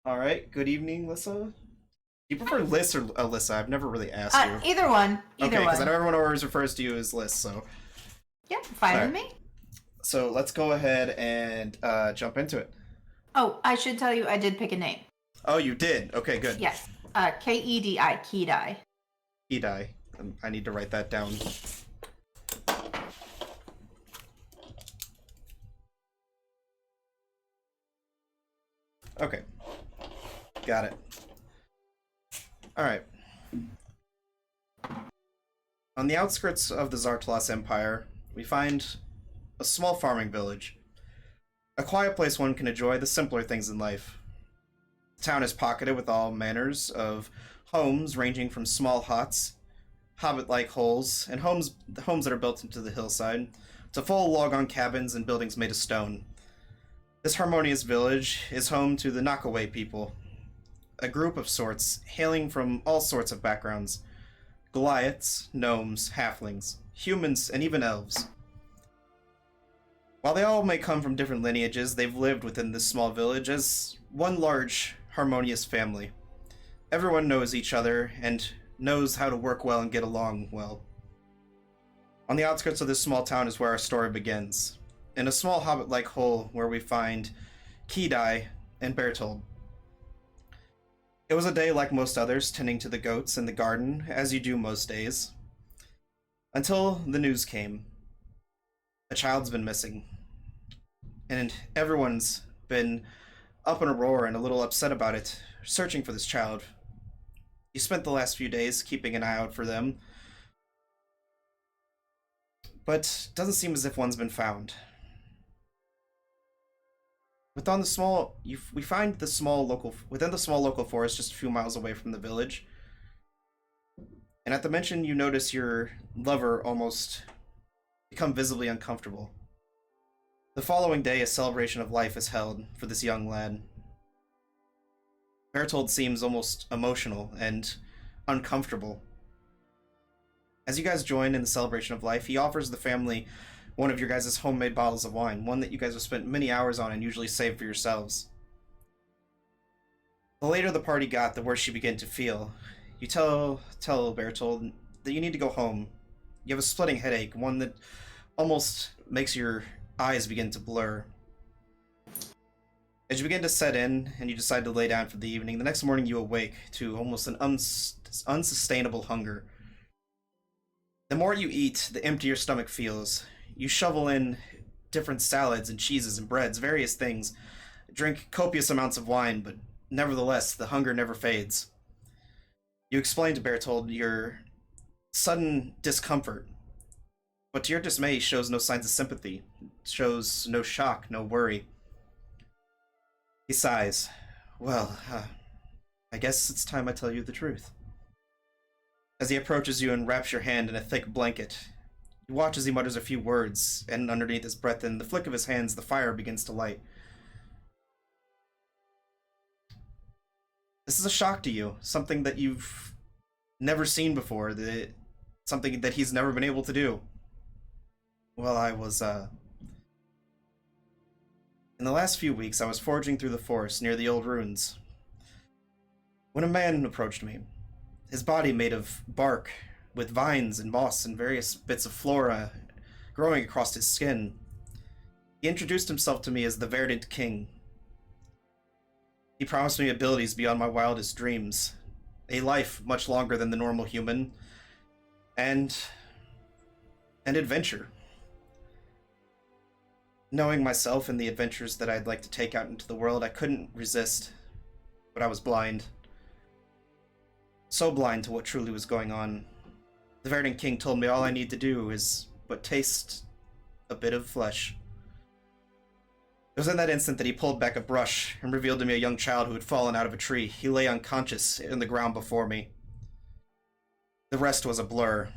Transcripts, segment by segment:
All right. Good evening, Alyssa. Do you prefer Liz or Alyssa? I've never really asked you. Either one. Okay, Either because I know one. everyone always refers to you as Liz. So, Yep, all fine with right. me. So let's go ahead and jump into it. Oh, I should tell you I did pick a name. Oh, you did. Okay, good. Yes. Kedi, Kedi. Kedi. I need to write that down. Okay, got it. All right. On the outskirts of the Zartalas Empire, we find a small farming village. A quiet place one can enjoy the simpler things in life. The town is pocketed with all manners of homes ranging from small huts, hobbit-like holes, and homes that are built into the hillside, to full log-on cabins and buildings made of stone. This harmonious village is home to the Knockaway people, a group of sorts hailing from all sorts of backgrounds: Goliaths, gnomes, halflings, humans, and even elves. While they all may come from different lineages, they've lived within this small village as one large, harmonious family. Everyone knows each other and knows how to work well and get along well. On the outskirts of this small town is where our story begins, in a small hobbit-like hole where we find Kedi and Bertold. It was a day like most others, tending to the goats in the garden, as you do most days, until the news came. A child's been missing, and everyone's been up in a roar and a little upset about it, searching for this child. You spent the last few days keeping an eye out for them, but doesn't seem as if one's been found. Within the small, we find the small local within the small local forest just a few miles away from the village. And at the mention, you notice your lover almost become visibly uncomfortable. The following day, a celebration of life is held for this young lad. Bertold seems almost emotional and uncomfortable. As you guys join in the celebration of life, he offers the family one of your guys' homemade bottles of wine, one that you guys have spent many hours on and usually save for yourselves. The later the party got, the worse she began to feel. You tell Bertold that you need to go home. You have a splitting headache, one that almost makes your eyes begin to blur. As you begin to set in and you decide to lay down for the evening, the next morning you awake to almost an unsustainable hunger. The more you eat, the emptier your stomach feels. You shovel in different salads and cheeses and breads, various things, drink copious amounts of wine, but nevertheless, the hunger never fades. You explain to Bertold your sudden discomfort, but to your dismay, he shows no signs of sympathy, shows no shock, no worry. He sighs. Well, I guess it's time I tell you the truth. As he approaches you and wraps your hand in a thick blanket, you watch as he mutters a few words, and underneath his breath and the flick of his hands, the fire begins to light. This is a shock to you, something that you've never seen before, something that he's never been able to do. Well, in the last few weeks, I was foraging through the forest near the old ruins when a man approached me. His body made of bark, with vines and moss and various bits of flora growing across his skin. He introduced himself to me as the Verdant King. He promised me abilities beyond my wildest dreams, a life much longer than the normal human, and an adventure. Knowing myself and the adventures that I'd like to take out into the world, I couldn't resist, but I was blind. So blind to what truly was going on. The Verdant King told me all I need to do is but taste a bit of flesh. It was in that instant that he pulled back a brush and revealed to me a young child who had fallen out of a tree. He lay unconscious in the ground before me. The rest was a blur.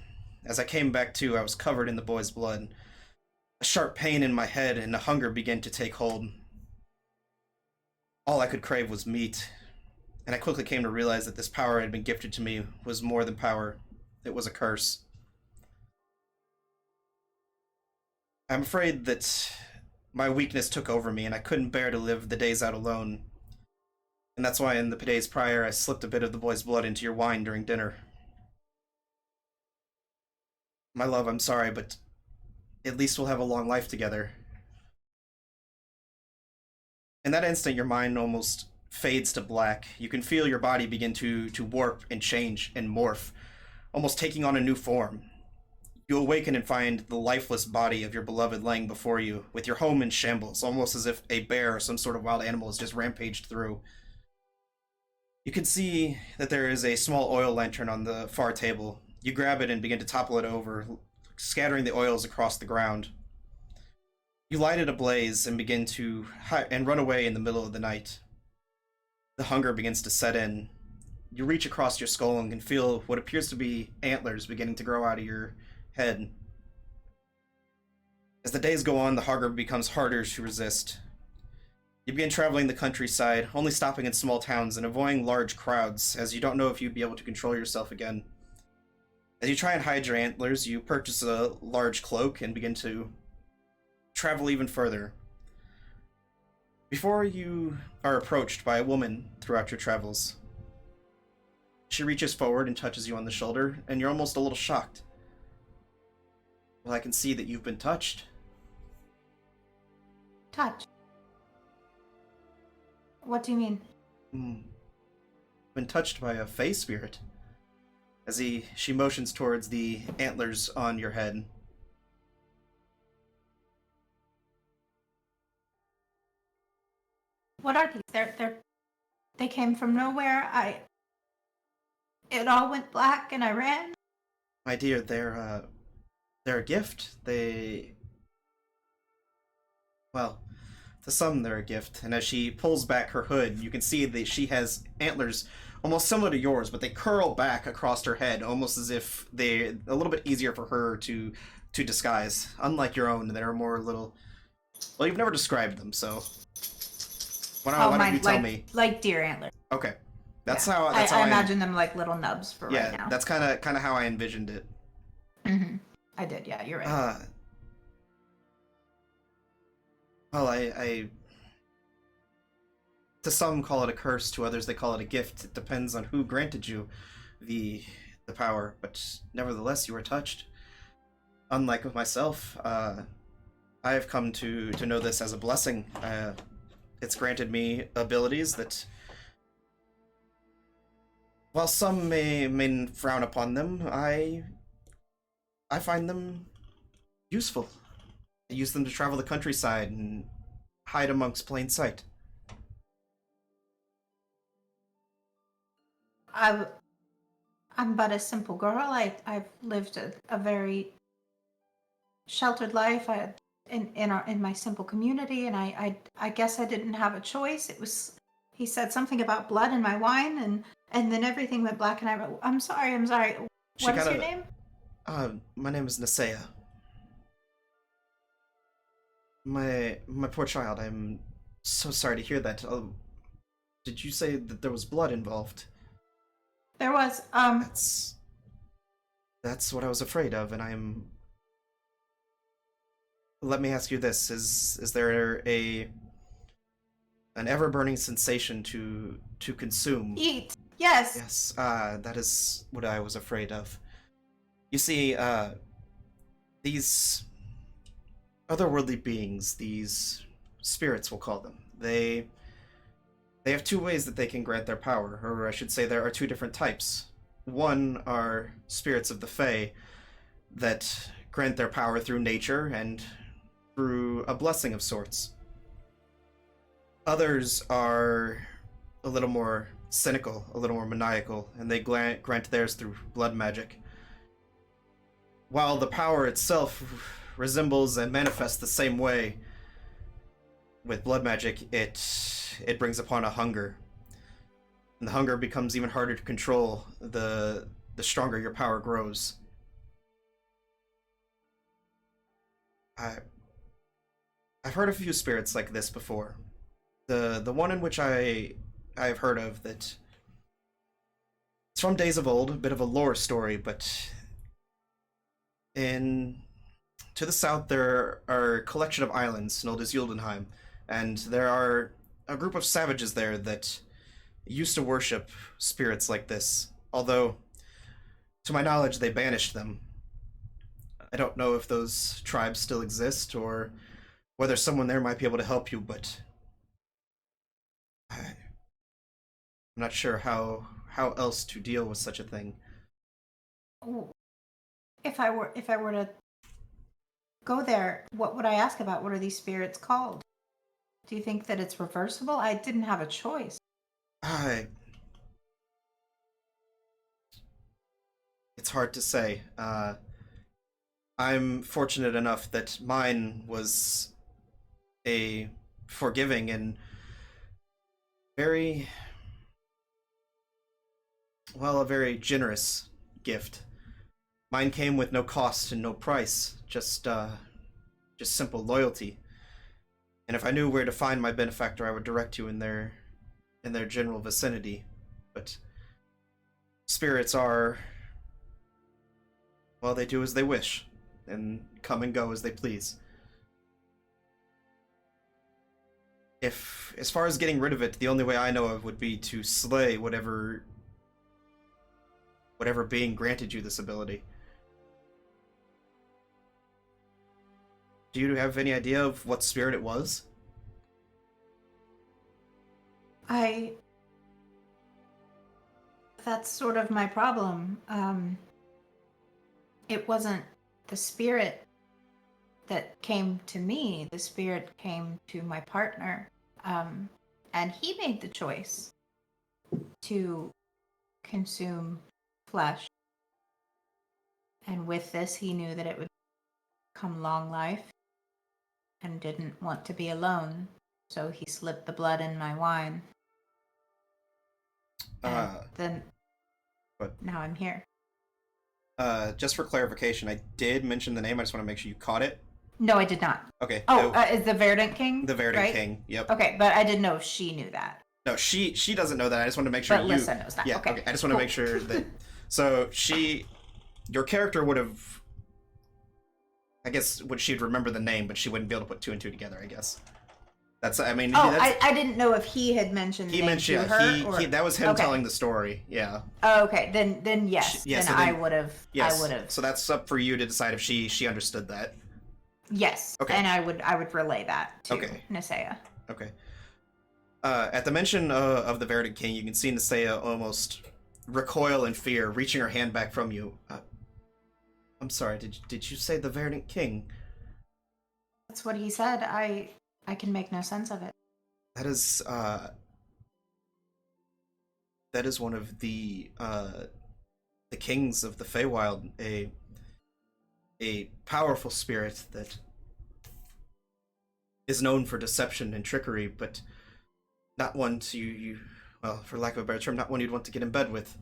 As I came back to, I was covered in the boy's blood. A sharp pain in my head and a hunger began to take hold. All I could crave was meat, and I quickly came to realize that this power had been gifted to me was more than power. It was a curse. I'm afraid that my weakness took over me, and I couldn't bear to live the days out alone. And that's why in the days prior I slipped a bit of the boy's blood into your wine during dinner. My love, I'm sorry, but at least we'll have a long life together. In that instant, your mind almost fades to black. You can feel your body begin to warp and change and morph, almost taking on a new form. You awaken and find the lifeless body of your beloved laying before you, with your home in shambles, almost as if a bear or some sort of wild animal has just rampaged through. You can see that there is a small oil lantern on the far table. You grab it and begin to topple it over, scattering the oils across the ground. You light it ablaze and begin to and run away in the middle of the night. The hunger begins to set in. You reach across your skull and can feel what appears to be antlers beginning to grow out of your head. As the days go on, the hunger becomes harder to resist. You begin traveling the countryside, only stopping in small towns and avoiding large crowds, as you don't know if you'd be able to control yourself again. As you try and hide your antlers, you purchase a large cloak and begin to travel even further. Before you are approached by a woman throughout your travels, she reaches forward and touches you on the shoulder, and you're almost a little shocked. Well, I can see that you've been touched. Touch. What do you mean? Been touched by a fey spirit. As she motions towards the antlers on your head. What are these? They came from nowhere. It all went black and I ran. My dear, they're a gift. Well, to some they're a gift. And as she pulls back her hood, you can see that she has antlers almost similar to yours, but they curl back across her head, almost as if they're a little bit easier for her to disguise. Unlike your own, that are more little. Well, you've never described them, so why don't you tell me? Like deer antlers. Okay, that's Yeah. how. That's I how imagine them like little nubs for yeah, right now. that's kind of how I envisioned it. I did. Yeah, you're right. Well, I to some call it a curse, to others they call it a gift. It depends on who granted you the power, but nevertheless you are touched. Unlike with myself, I have come to know this as a blessing. It's granted me abilities that, while some may frown upon them, I find them useful. I use them to travel the countryside and hide amongst plain sight. I'm but a simple girl. I've lived a very sheltered life. In my simple community, and I guess I didn't have a choice. It was he said something about blood in my wine, and then everything went black. And I'm sorry. What is your name? My name is Nasea. My poor child. I'm so sorry to hear that. Did you say that there was blood involved? There was That's what I was afraid of, and I'm. Let me ask you this: is there an ever burning sensation to consume? eat. Yes. Yes, that is what I was afraid of. You see, these otherworldly beings, these spirits, we'll call them, they have two ways that they can grant their power, or I should say there are two different types. One are spirits of the Fae that grant their power through nature and through a blessing of sorts. Others are a little more cynical, a little more maniacal, and they grant theirs through blood magic. While the power itself resembles and manifests the same way, with blood magic, it brings upon a hunger. And the hunger becomes even harder to control the stronger your power grows. I've heard of a few spirits like this before. The one in which I have heard of that it's from days of old, a bit of a lore story, but to the south there are a collection of islands known as Yuldenheim, and there are a group of savages there that used to worship spirits like this, although, to my knowledge, they banished them. I don't know if those tribes still exist or whether someone there might be able to help you, but I'm not sure how else to deal with such a thing. W- if I were to go there, what would I ask about? What are these spirits called? Do you think that it's reversible? I didn't have a choice. I it's hard to say. I'm fortunate enough that mine was a forgiving and very, well, a very generous gift. Mine came with no cost and no price, just simple loyalty. And if I knew where to find my benefactor, I would direct you in their general vicinity. But spirits are, well, they do as they wish and come and go as they please. If, as far as getting rid of it, the only way I know of would be to slay whatever being granted you this ability. Do you have any idea of what spirit it was? I That's sort of my problem. It wasn't the spirit that came to me. The spirit came to my partner, and he made the choice to consume flesh. And with this, he knew that it would come long life, and didn't want to be alone. So he slipped the blood in my wine, and then But now I'm here. just for clarification, I did mention the name. I just want to make sure you caught it. No, I did not. Okay. Oh, is the Verdant King? The Verdant right? King. Yep. Okay, but I didn't know if she knew that. No, she doesn't know that. I just want to make sure But you. Alyssa knows that. Yeah. Okay. I just want to make sure that. So your character would have. I guess she'd remember the name, but she wouldn't be able to put two and two together. I guess. That's. I mean. Oh, that's, I didn't know if he had mentioned the he name mentioned to her. Or... he that was him okay. telling the story. Yeah. Oh, okay. Then yes. Yes. Then I would have. Yes. I would have. So that's up for you to decide if she understood that. Yes. Okay. And I would relay that to Nisea. Okay. At the mention of the Verdant King, you can see Nisea almost recoil in fear, reaching her hand back from you. I'm sorry. Did you say the Verdant King? That's what he said. I can make no sense of it. That is one of the kings of the Feywild, a powerful spirit that is known for deception and trickery, but not one you well, for lack of a better term, not one you'd want to get in bed with.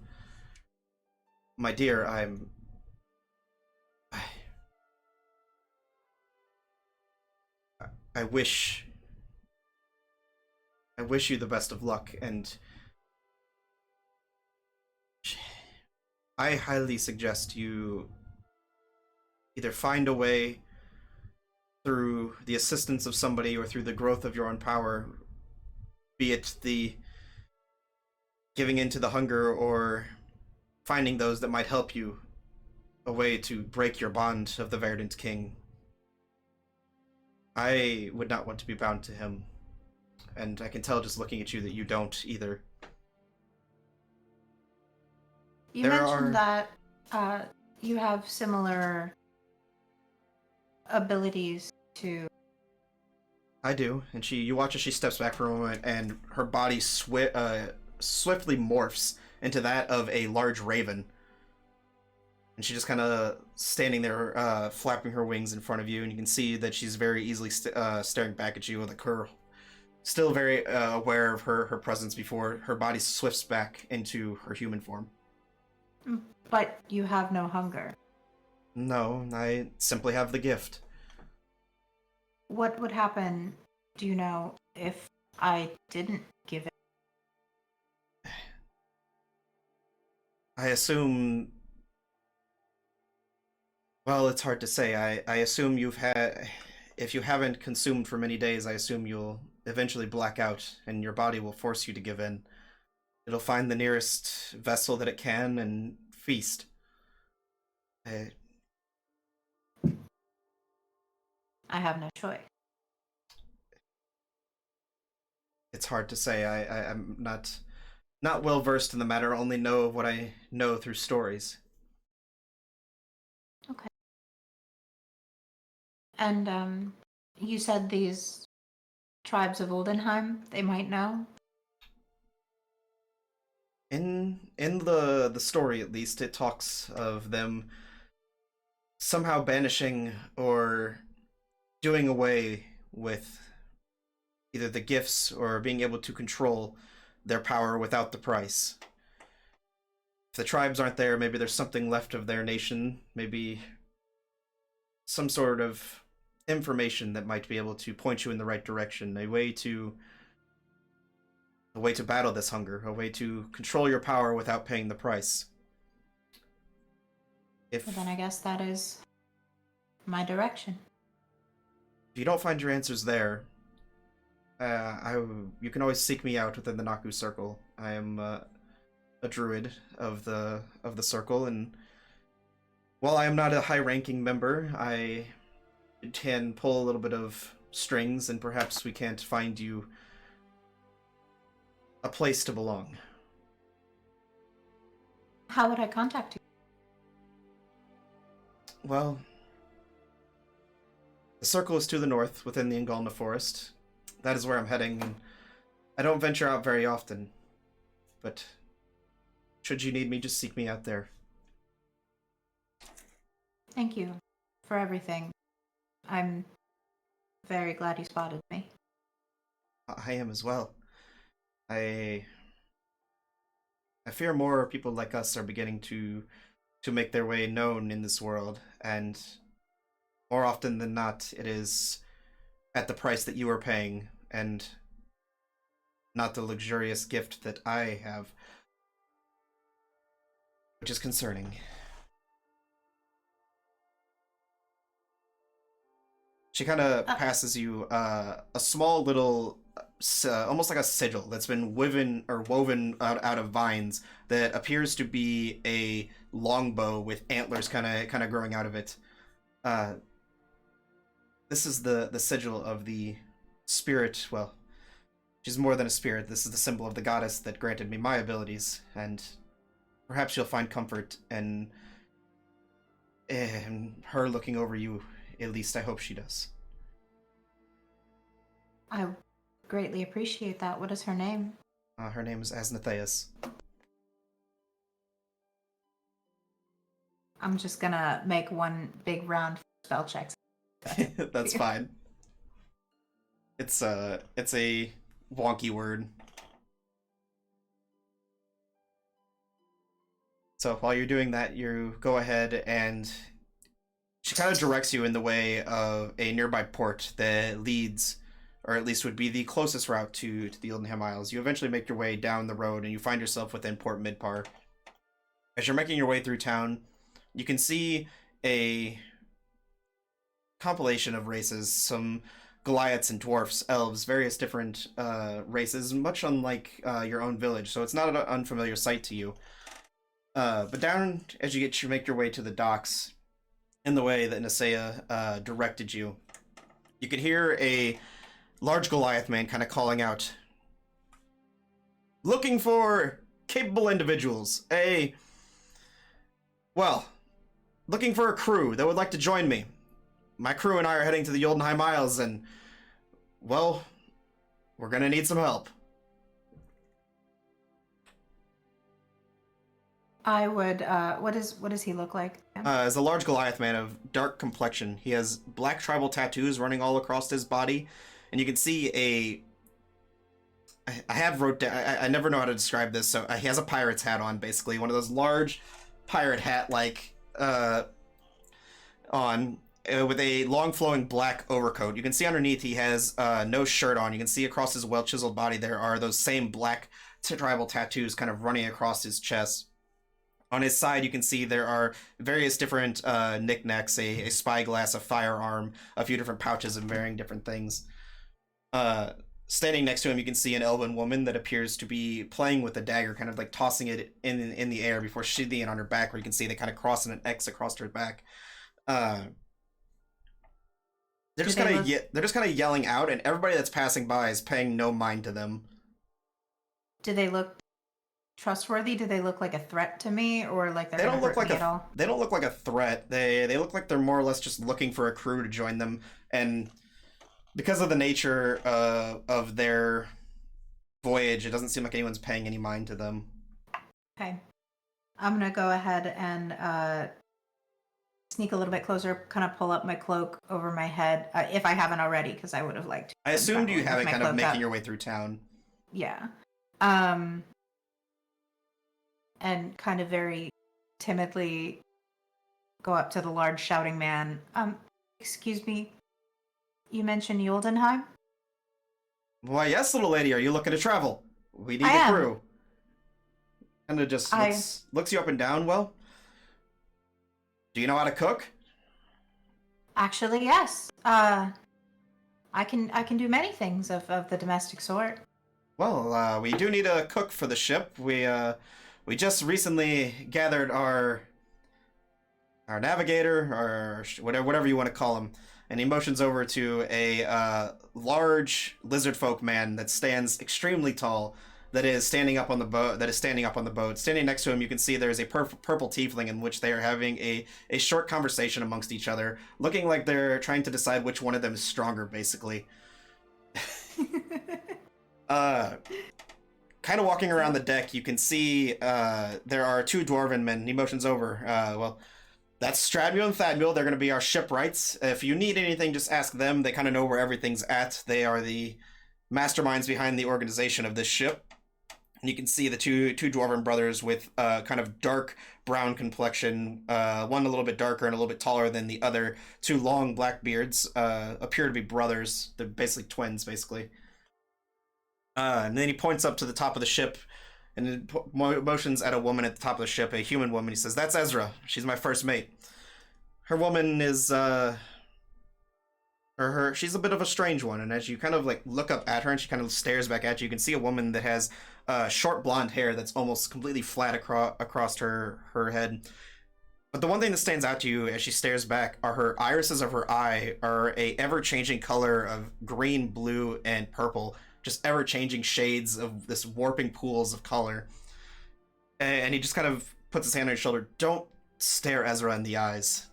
My dear, I wish you the best of luck, and I highly suggest you either find a way through the assistance of somebody or through the growth of your own power, be it the giving in to the hunger or finding those that might help you, a way to break your bond of the Verdant King. I would not want to be bound to him, and I can tell just looking at you that you don't either. You mentioned that you have similar abilities to. I do, and you watch as she steps back for a moment, and her body swiftly morphs into that of a large raven. And she just kind of standing there, flapping her wings in front of you, and you can see that she's very easily staring back at you with a curl. Still very aware of her presence before her body swifts back into her human form. But you have no hunger. No, I simply have the gift. What would happen, do you know, if I didn't give it? I assume... Well, it's hard to say. I assume you've had... If you haven't consumed for many days, I assume you'll eventually black out, and your body will force you to give in. It'll find the nearest vessel that it can and feast. Uh, I have no choice. it's hard to say. I'm not well versed in the matter. Only know of what I know through stories. Okay. And you said these tribes of Oldenheim, they might know? In the story, at least, it talks of them somehow banishing or doing away with either the gifts or being able to control their power without the price. If the tribes aren't there, maybe there's something left of their nation, maybe some sort of information that might be able to point you in the right direction, a way to battle this hunger, a way to control your power without paying the price. If Well, then I guess that is my direction. if you don't find your answers there, you can always seek me out within the Naku Circle. I am a druid of the circle, and while I am not a high-ranking member, I can pull a little bit of strings, and perhaps we can't find you a place to belong. How would I contact you? Well, the circle is to the north, within the Ingalna Forest. That is where I'm heading, and I don't venture out very often. But should you need me, just seek me out there. Thank you for everything. I'm very glad you spotted me. I am as well. I I fear more people like us are beginning to make their way known in this world, and more often than not, it is at the price that you are paying, and not the luxurious gift that I have, which is concerning. She kind of passes you a small little, almost like a sigil that's been woven out of vines that appears to be a longbow with antlers kind of growing out of it. Uh, this is the sigil of the spirit. Well, she's more than a spirit. This is the symbol of the goddess that granted me my abilities, and perhaps you'll find comfort in her looking over you. At least I hope she does. I greatly appreciate that. What is her name? Her name is Asnatheus. I'm just gonna make one big round spell check. That's fine. It's a wonky word. So while you're doing that, you go ahead and she kind of directs you in the way of a nearby port that leads, or at least would be the closest route to the Oldenham Isles. You eventually make your way down the road and you find yourself within Port Midpar. As you're making your way through town, you can see a compilation of races, some Goliaths and dwarfs, elves, various different races, much unlike your own village, so it's not an unfamiliar sight to you. But down as you make your way to the docks, in the way that Nisea directed you, you could hear a large Goliath man kind of calling out, looking for capable individuals. Looking for a crew that would like to join me. My crew and I are heading to the Oldenheim Isles, and, well, we're gonna need some help. I would. What does he look like? As a large Goliath man of dark complexion, he has black tribal tattoos running all across his body, and you can see I have wrote down. I never know how to describe this. So he has a pirate's hat on, basically one of those large pirate hat on. With a long flowing black overcoat. You can see underneath he has no shirt on. You can see across his well chiseled body there are those same black tribal tattoos kind of running across his chest. On his side, you can see there are various different knickknacks, a spyglass, a firearm, a few different pouches, and varying different things. Standing next to him, you can see an elven woman that appears to be playing with a dagger, kind of like tossing it in the air before sheathing it on her back, where you can see they kind of cross an X across her back. Uh, Do they look they're just kind of yelling out, and everybody that's passing by is paying no mind to them. do they look trustworthy? Do they look like a threat to me, or like they're They gonna don't look hurt like me at all? they don't look like a threat. They look like they're more or less just looking for a crew to join them, and because of the nature of their voyage, it doesn't seem like anyone's paying any mind to them. Okay. I'm gonna go ahead and sneak a little bit closer, kind of pull up my cloak over my head, if I haven't already, because I would have liked to. I been assumed you traveling have with it my kind of cloak making up. your way through town. Yeah. And kind of very timidly go up to the large shouting man. Excuse me. You mentioned Yuldenheim? Why, yes, little lady, are you looking to travel? We need I a am. crew. Kind of just I looks you up and down. Well, do you know how to cook? actually yes. I can do many things of the domestic sort. Well, we do need a cook for the ship. We just recently gathered our navigator, or whatever you want to call him, and he motions over to a large lizard folk man that stands extremely tall, that is standing up on the boat. Standing next to him, you can see there is a purple tiefling in which they are having a short conversation amongst each other, looking like they're trying to decide which one of them is stronger, basically. Uh, Kind of walking around the deck, you can see there are two dwarven men. He motions over. Well, that's Stradmule and Thadmule. They're going to be our shipwrights. If you need anything, just ask them. They kind of know where everything's at. They are the masterminds behind the organization of this ship. And you can see the two dwarven brothers with kind of dark brown complexion. One a little bit darker and a little bit taller than the other. Two long black beards appear to be brothers. They're basically twins, basically. And then he points up to the top of the ship and motions at a woman at the top of the ship, a human woman. He says, "That's Ezra. She's my first mate. Her woman is, she's a bit of a strange one." And as you kind of like look up at her and she kind of stares back at you, you can see a woman that has short blonde hair that's almost completely flat across her head. But the one thing that stands out to you as she stares back are her irises of her eye are a ever-changing color of green, blue, and purple, just ever-changing shades of this warping pools of color. And he just kind of puts his hand on your shoulder. Don't stare Ezra in the eyes.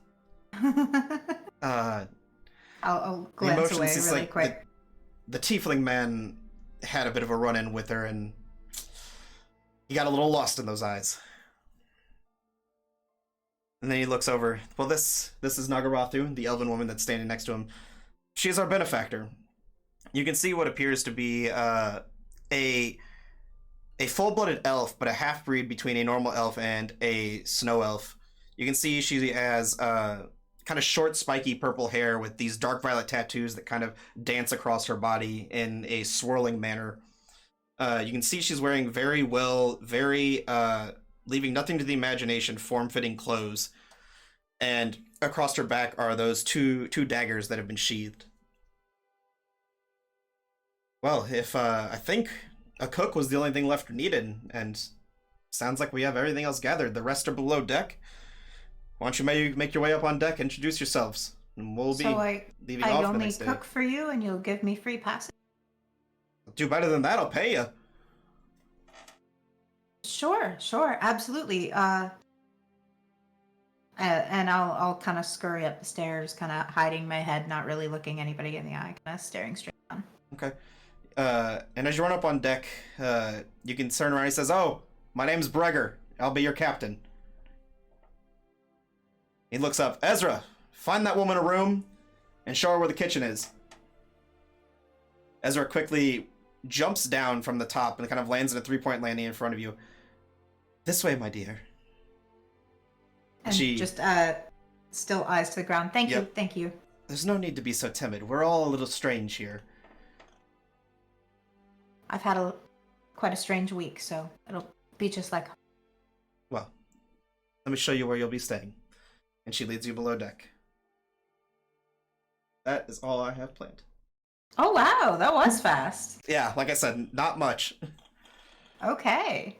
Uh, I'll glance away really quick. The tiefling man had a bit of a run-in with her, and he got a little lost in those eyes. And then he looks over. Well, this is Nagarathu, the elven woman that's standing next to him. She is our benefactor. You can see what appears to be a full-blooded elf, but a half-breed between a normal elf and a snow elf. You can see she has kind of short, spiky purple hair with these dark violet tattoos that kind of dance across her body in a swirling manner. You can see she's wearing very leaving nothing to the imagination, form-fitting clothes. And across her back are those two daggers that have been sheathed. Well, if I think a cook was the only thing left needed, and sounds like we have everything else gathered. The rest are below deck. Why don't you make your way up on deck, introduce yourselves, and we'll be leaving I off the only next day. cook for you, and you'll give me free passage. Do better than that, I'll pay you. Sure, absolutely. And I'll kind of scurry up the stairs, kind of hiding my head, not really looking anybody in the eye, kind of staring straight down. Okay. And as you run up on deck, you can turn around. He says, "Oh, my name's Breger. I'll be your captain." He looks up. "Ezra, find that woman a room and show her where the kitchen is." Ezra quickly jumps down from the top and kind of lands in a three-point landing in front of you. "This way, my dear." And She just still eyes to the ground. Thank Yep. you, thank you. There's no need to be so timid. We're all a little strange here. I've had quite a strange week, so it'll be just like. Well, let me show you where you'll be staying. And she leads you below deck. That is all I have planned. Oh wow, that was fast. Yeah, like I said, not much. Okay.